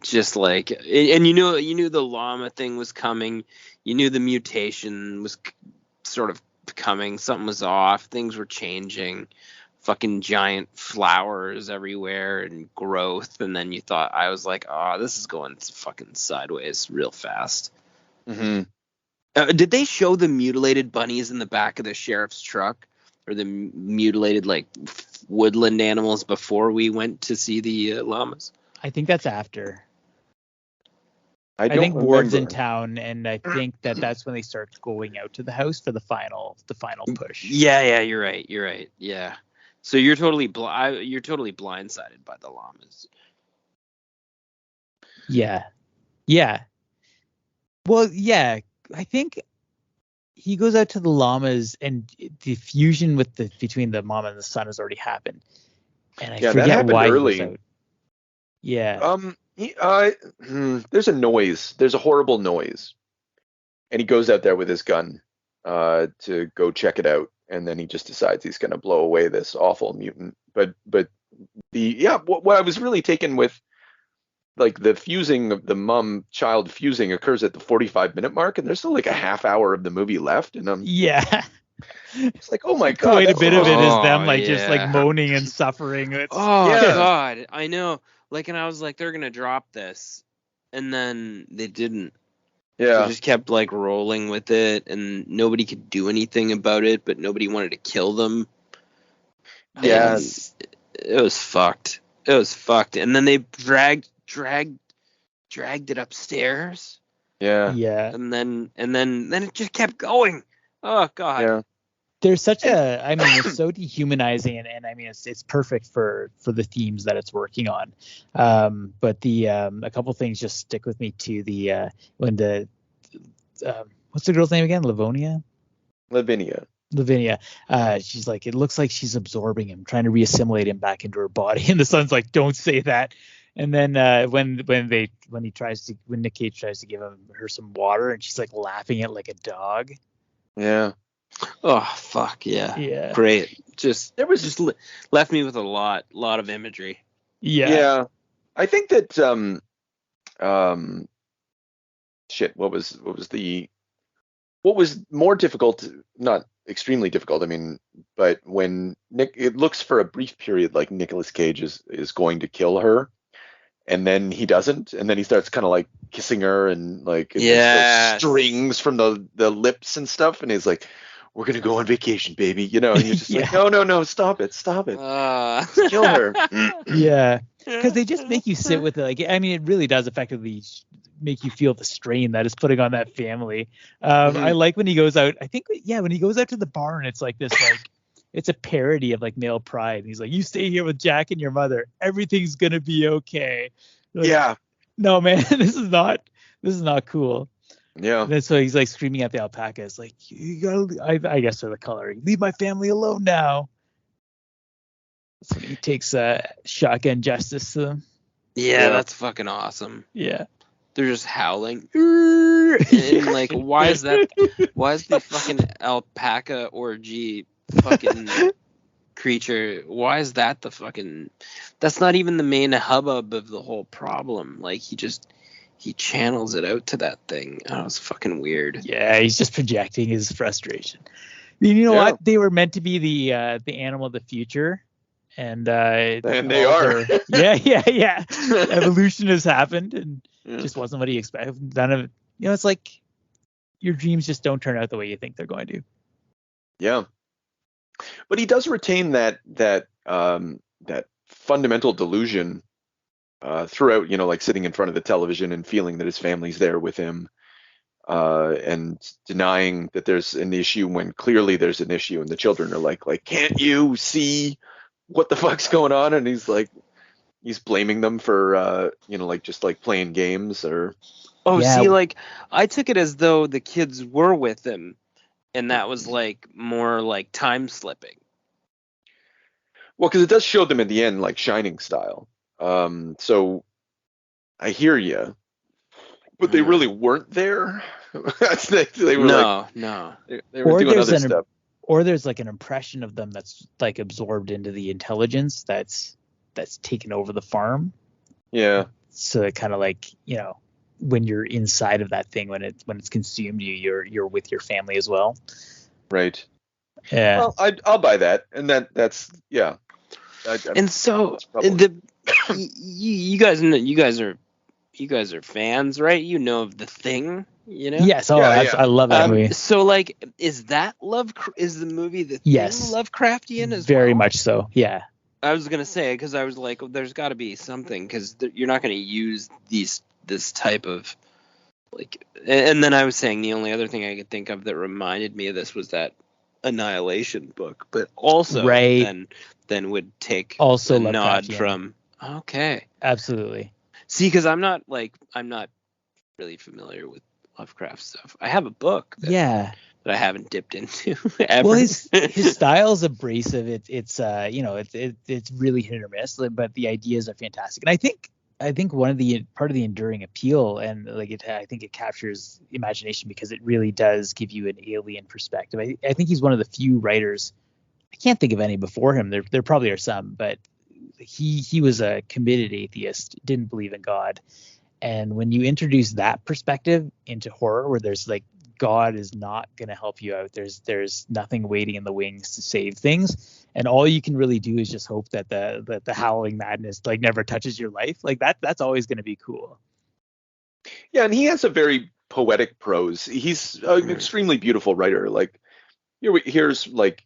Just like, and you knew the llama thing was coming. You knew the mutation was sort of coming. Something was off. Things were changing. Fucking giant flowers everywhere and growth. And then I was like, oh, this is going fucking sideways real fast. Mm-hmm. Did they show the mutilated bunnies in the back of the sheriff's truck, or the mutilated like woodland animals, before we went to see the llamas? I think that's after. I think Ward's in town, and I think that's when they start going out to the house for the final push. Yeah, you're right. Yeah. So you're totally blindsided by the llamas. Yeah. Well, yeah. I think he goes out to the llamas, and the fusion between the mom and the son has already happened. And I forget why early. He goes out. Yeah. There's a noise. There's a horrible noise, and he goes out there with his gun to go check it out, and then he just decides he's going to blow away this awful mutant. But what I was really taken with, like, the fusing of the mom-child fusing occurs at the 45-minute mark, and there's still like a half hour of the movie left, and it's like, oh my god, quite a bit of it is them just like moaning and suffering. God, I know. Like, and I was like, they're gonna drop this, and then they didn't. Yeah, they just kept like rolling with it, and nobody could do anything about it, but nobody wanted to kill them. Yeah, it was fucked. And then they dragged it upstairs. Yeah. And then it just kept going. Oh god. Yeah. There's such it's so dehumanizing, and I mean it's perfect for the themes that it's working on. But a couple things just stick with me to the when the what's the girl's name again? Lavinia. She's like, it looks like she's absorbing him, trying to reassimilate him back into her body, and the son's like, don't say that. And then when Nick Cage tries to give her some water, and she's like laughing at like a dog. Yeah. Oh fuck yeah. Yeah. Great. Just left me with a lot of imagery. Yeah. Yeah. I think that what was more difficult, not extremely difficult, I mean, but when it looks for a brief period like Nicolas Cage is going to kill her, and then he doesn't, and then he starts kind of like kissing her, and like strings from the lips and stuff, and he's like, we're gonna go on vacation, baby, and you're just like, no, stop it, kill her. Yeah, because they just make you sit with it. Like, I mean, it really does effectively make you feel the strain that is putting on that family. I like when he goes out. I think when he goes out to the barn, it's like this, like it's a parody of like male pride. And he's like, you stay here with Jack and your mother, everything's gonna be okay. Like, no man, this is not cool. Yeah. And so he's like screaming at the alpaca. It's like, you gotta, I guess for the coloring, leave my family alone now. So he takes shotgun justice to them. Yeah, that's fucking awesome. Yeah. They're just howling. And like, why is the fucking alpaca orgy fucking creature, why is that the fucking? That's not even the main hubbub of the whole problem. Like he channels it out to that thing. Oh, it's fucking weird. Yeah, he's just projecting his frustration. You know what? They were meant to be the animal of the future, and they are. Yeah. Evolution has happened, and just wasn't what he expected. None of it. It's like your dreams just don't turn out the way you think they're going to. Yeah, but he does retain that fundamental delusion throughout. Like sitting in front of the television and feeling that his family's there with him. And denying that there's an issue when clearly there's an issue, and the children are like, can't you see what the fuck's going on? And he's blaming them for, just like playing games or. Oh, yeah. See, like I took it as though the kids were with him, and that was like more like time slipping. Well, because it does show them at the end, like Shining style. So I hear you. But they really weren't there. They were no. They were doing other stuff. Or there's like an impression of them that's like absorbed into the intelligence that's taken over the farm. Yeah. So it kind of like, when you're inside of that thing, when it's consumed you're with your family as well. Right. Yeah. Well, I'll buy that, and that's yeah. And so you guys are fans, right? You know of The Thing, Yes. I love that movie. So, like, is the movie The Thing Lovecraftian as very much so? Yeah. I was gonna say, because I was like, there's got to be something, because you're not gonna use this type of like. And then I was saying the only other thing I could think of that reminded me of this was that Annihilation book, but also then would take also a nod from. Okay. Absolutely. See, because I'm not really familiar with Lovecraft stuff. I have a book that I haven't dipped into ever. Well, his style's abrasive. It's really hit or miss, but the ideas are fantastic. And I think part of the enduring appeal, and I think it captures imagination because it really does give you an alien perspective. I think he's one of the few writers. I can't think of any before him. There probably are some, but he was a committed atheist, didn't believe in God. And when you introduce that perspective into horror, where there's like God is not going to help you out, there's nothing waiting in the wings to save things, and all you can really do is just hope that the howling madness like never touches your life. Like that's always going to be cool. Yeah, and he has a very poetic prose. He's an extremely beautiful writer. Like here's like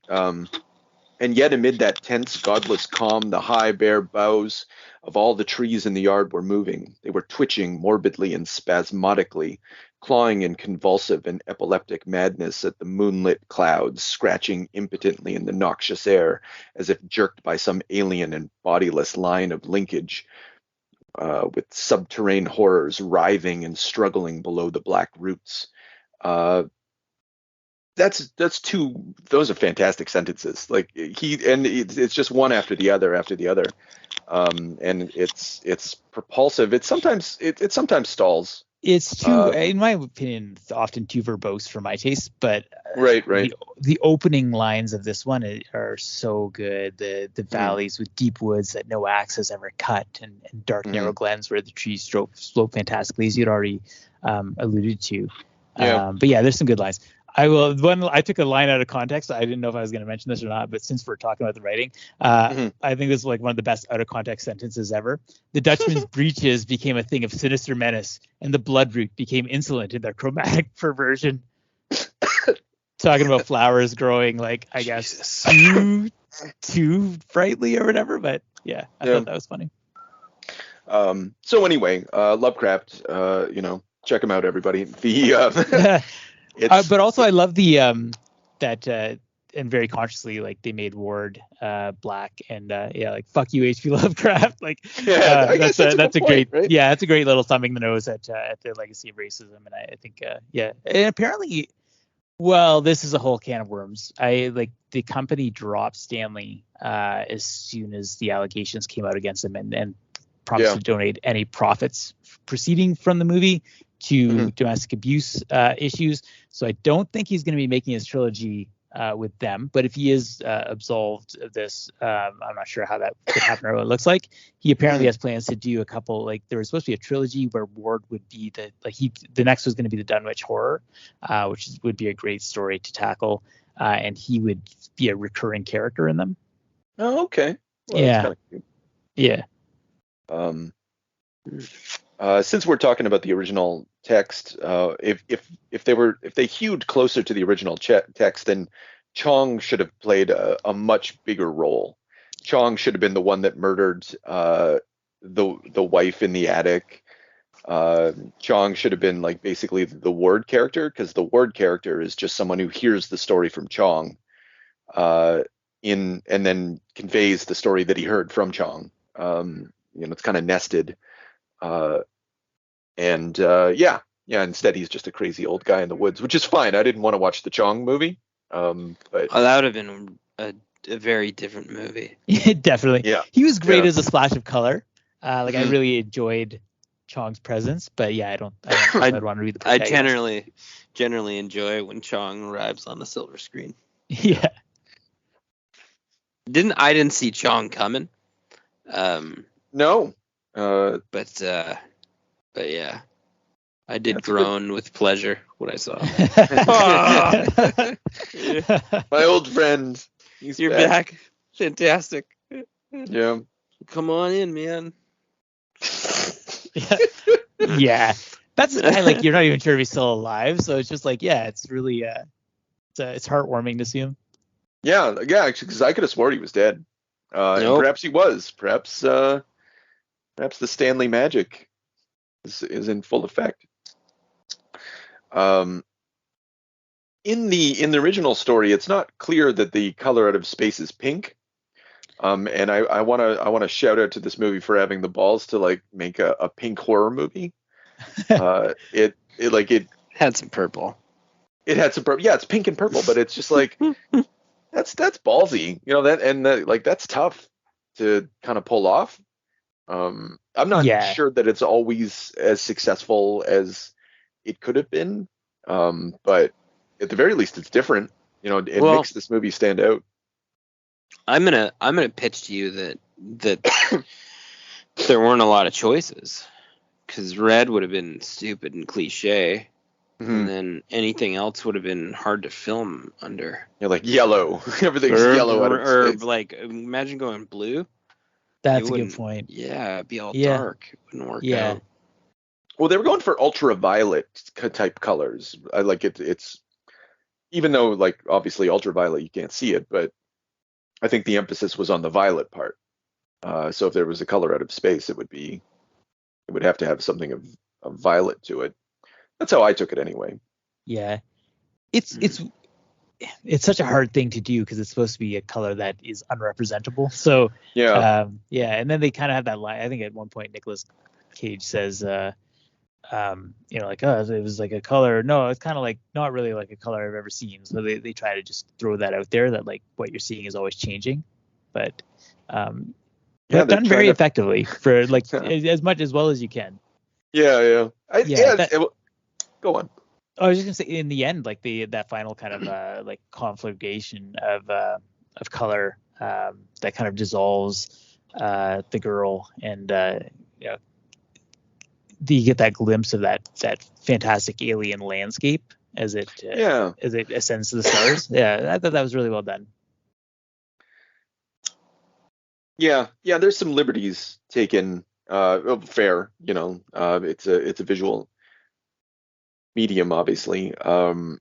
and yet amid that tense, godless calm, the high, bare boughs of all the trees in the yard were moving. They were twitching morbidly and spasmodically, clawing in convulsive and epileptic madness at the moonlit clouds, scratching impotently in the noxious air, as if jerked by some alien and bodiless line of linkage, with subterranean horrors writhing and struggling below the black roots. Those are fantastic sentences. Like it's just one after the other, and it's propulsive. It sometimes stalls. It's too, in my opinion, often too verbose for my taste. But right. The opening lines of this one are so good. The valleys with deep woods that no axe has ever cut, and dark narrow glens where the trees slope fantastically, as you'd already alluded to. But yeah, there's some good lines. I took a line out of context. I didn't know if I was going to mention this or not, but since we're talking about the writing, I think this is like one of the best out of context sentences ever. The Dutchman's breeches became a thing of sinister menace, and the bloodroot became insolent in their chromatic perversion. Talking about flowers growing, like, I guess, too brightly or whatever. But yeah, I thought that was funny. So anyway, Lovecraft, check him out, everybody. But also I love the that and very consciously, like, they made Ward black, and like, fuck you HP Lovecraft, like, that's a great point, right? Yeah, that's a great little thumbing the nose at the legacy of racism. And I think and apparently, well, this is a whole can of worms. The company dropped Stanley as soon as the allegations came out against him, and promised to donate any profits proceeding from the movie to domestic abuse issues. So I don't think he's going to be making his trilogy with them. But if he is absolved of this, I'm not sure how that could happen or what it looks like. He apparently has plans to do a couple, like there was supposed to be a trilogy where Ward would be the next was going to be the Dunwich Horror, would be a great story to tackle, and he would be a recurring character in them. Oh, okay. Well, yeah. That's cute. Yeah. Since we're talking about the original text, if they hewed closer to the original text, then Chong should have played a much bigger role. Chong should have been the one that murdered the wife in the attic. Chong should have been like basically the Ward character, because the Ward character is just someone who hears the story from Chong, and then conveys the story that he heard from Chong. It's kind of nested. Instead he's just a crazy old guy in the woods, which is fine. I didn't want to watch the Chong movie, but that would have been a very different movie. Definitely. Yeah, he was great as a splash of color. I really enjoyed Chong's presence, but I'd want to read the book. I generally enjoy when Chong arrives on the silver screen. Yeah. Didn't see Chong coming. No. But yeah, I did groan with pleasure when I saw him. My old friend. You're back. Fantastic. Yeah. Come on in, man. Yeah. That's the guy, like, you're not even sure if he's still alive, so it's just like, it's really it's heartwarming to see him. Yeah, actually, because I could have sworn he was dead. And perhaps he was. Perhaps the Stanley magic is in full effect. In the original story, it's not clear that the color out of space is pink. And I want to shout out to this movie for having the balls to like make a pink horror movie. It had some purple. It had some purple. Yeah, it's pink and purple, but it's just like that's ballsy, that's tough to kind of pull off. I'm not sure that it's always as successful as it could have been, but at the very least, it's different. It makes this movie stand out. I'm gonna pitch to you that there weren't a lot of choices, because red would have been stupid and cliche, and then anything else would have been hard to film under. Like yellow, everything's yellow. Or like imagine going blue. That's a good point. Yeah, it'd be all dark. It wouldn't work out. Well, they were going for ultraviolet type colors. I like it. It's even though like obviously ultraviolet you can't see it, but I think the emphasis was on the violet part. So if there was a color out of space, it would have to have something of violet to it. That's how I took it anyway. Yeah, it's such a hard thing to do because it's supposed to be a color that is unrepresentable. So and then they kind of have that line. I think at one point Nicolas Cage says, it was like a color. No, it's kind of like not really like a color I've ever seen. So they try to just throw that out there that like what you're seeing is always changing, but they've done very effectively for like as much as well as you can. Go on. I was just gonna say, in the end, like that final kind of like conflagration of color that kind of dissolves the girl, and you get that glimpse of that fantastic alien landscape as it ascends to the stars. I thought that was really well done. Yeah, there's some liberties taken. Fair, it's a visual medium, obviously. What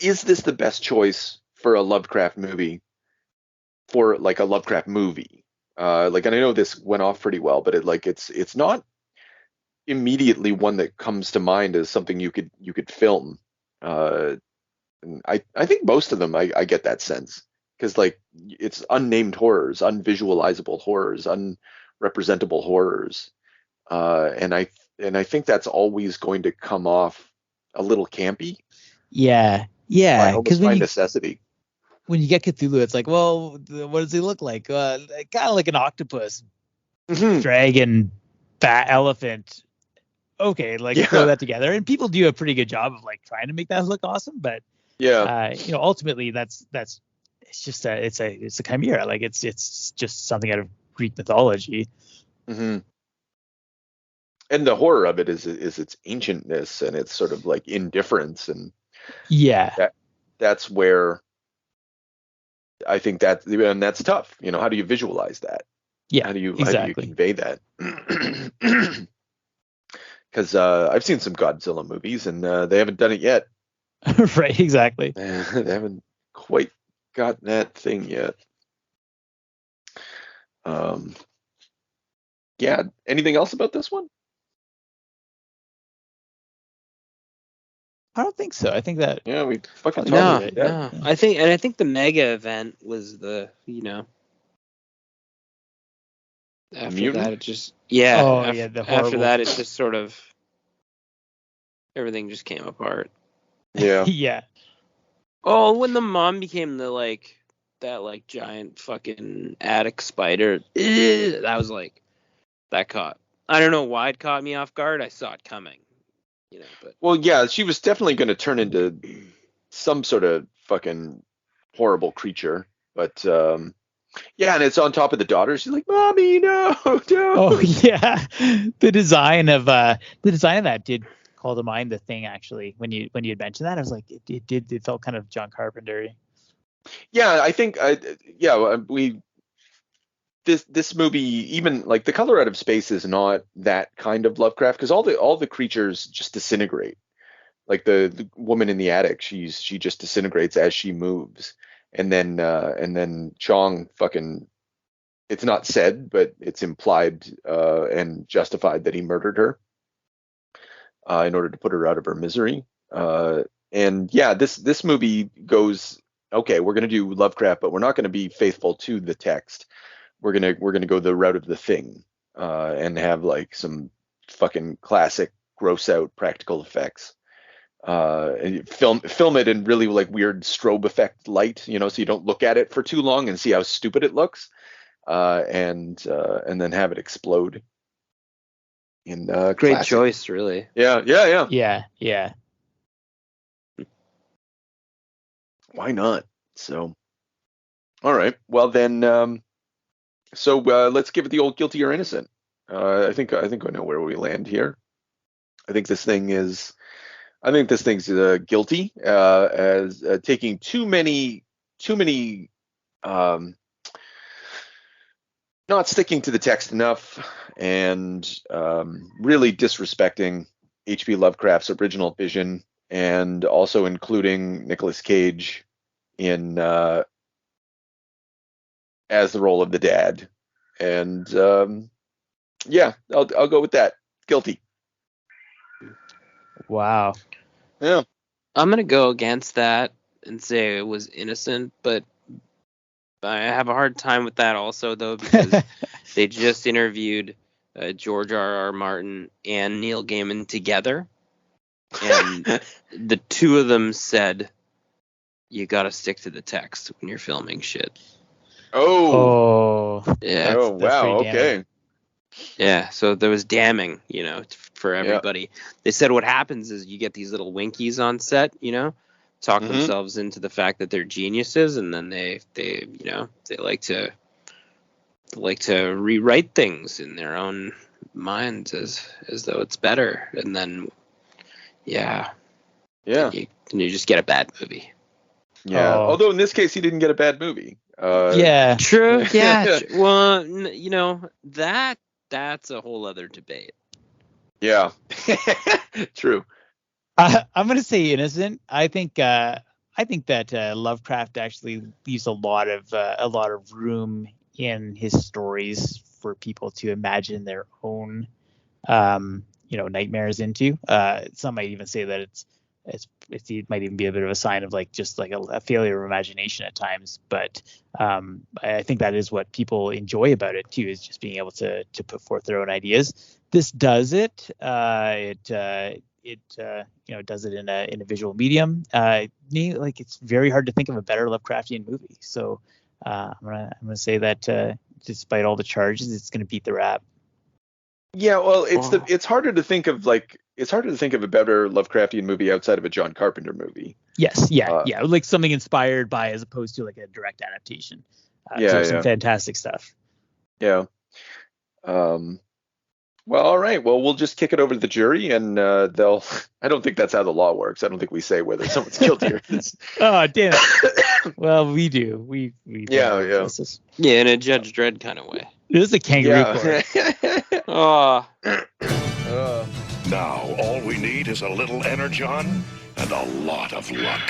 is this the best choice for a Lovecraft movie? For like a Lovecraft movie, and I know this went off pretty well, but it's not immediately one that comes to mind as something you could film. And I think most of them I get that sense, because like it's unnamed horrors, unvisualizable horrors, unrepresentable horrors. And I think that's always going to come off a little campy. Yeah. Because by necessity. When you get Cthulhu, it's like, well, what does he look like? Kind of like an octopus, dragon, bat, elephant, okay, like throw that together. And people do a pretty good job of like trying to make that look awesome, but ultimately that's it's just it's a chimera. Like it's just something out of Greek mythology. Mm-hmm. And the horror of it is its ancientness and its sort of like indifference, and that's where I think and that's tough. How do you visualize that? Yeah, how do you exactly. convey that? Because I've seen some Godzilla movies and they haven't done it yet. Right, exactly. They haven't quite got that thing yet. Yeah. Anything else about this one? I don't think so. I think that we fucking talked no. about it. No. I think the mega event was the after Mutant? that it just after that it just sort of everything just came apart. Yeah. Yeah. Oh, when the mom became that giant fucking attic spider, that was like that caught. I don't know why it caught me off guard. I saw it coming, but well, yeah, she was definitely going to turn into some sort of fucking horrible creature, but yeah, and it's on top of the daughter. She's like, "Mommy, no, no." Oh yeah, the design of that did call to mind the Thing. Actually, when you had mentioned that, I was like, it felt kind of John Carpenter. Yeah, I think this movie, even like The Color Out of Space, is not that kind of Lovecraft, because all the creatures just disintegrate. Like the woman in the attic, she just disintegrates as she moves, and then Chong fucking. It's not said, but it's implied and justified that he murdered her in order to put her out of her misery. And yeah, this movie goes, okay, we're gonna do Lovecraft, but we're not gonna be faithful to the text. We're gonna go the route of The Thing and have like some fucking classic gross out practical effects. And film it in really like weird strobe effect light, so you don't look at it for too long and see how stupid it looks. And then have it explode in great classic. choice, really. Yeah. Why not? So, all right. Well then, so let's give it the old guilty or innocent. I think I know where we land here. I think this thing's guilty as taking too many. Not sticking to the text enough, and really disrespecting H.P. Lovecraft's original vision, and also including Nicolas Cage in as the role of the dad. And yeah, I'll go with that. Guilty. Wow. Yeah. I'm gonna go against that and say it was innocent, but I have a hard time with that also, though, because they just interviewed George R.R. Martin and Neil Gaiman together, and the two of them said you got to stick to the text when you're filming shit. Oh. Yeah. Oh, wow. Okay. Yeah, so there was damning, for everybody. Yeah. They said what happens is you get these little winkies on set, talk themselves into the fact that they're geniuses, and then they like to rewrite things in their own minds as though it's better, and then you just get a bad movie. Yeah. Although in this case he didn't get a bad movie. Yeah. True. Yeah. Well, that's a whole other debate. Yeah. True. I'm gonna say innocent. I think that Lovecraft actually leaves a lot of room in his stories for people to imagine their own nightmares into. Some might even say that it might even be a bit of a sign of like just like a failure of imagination at times. But I think that is what people enjoy about it too, is just being able to put forth their own ideas. This does it. It does it in a visual medium. It's very hard to think of a better Lovecraftian movie. So I'm gonna say that despite all the charges, it's gonna beat the rap. Yeah, well, it's harder to think of a better Lovecraftian movie outside of a John Carpenter movie. Yes, yeah, like something inspired by, as opposed to like a direct adaptation. There's some fantastic stuff. Yeah. Well, all right. Well, we'll just kick it over to the jury, and they'll. I don't think that's how the law works. I don't think we say whether someone's guilty or not. Oh, damn it. Well, we do. We. Yeah. Yeah, in a Judge Dredd kind of way. This is a kangaroo court. Oh. Now, all we need is a little energon and a lot of luck.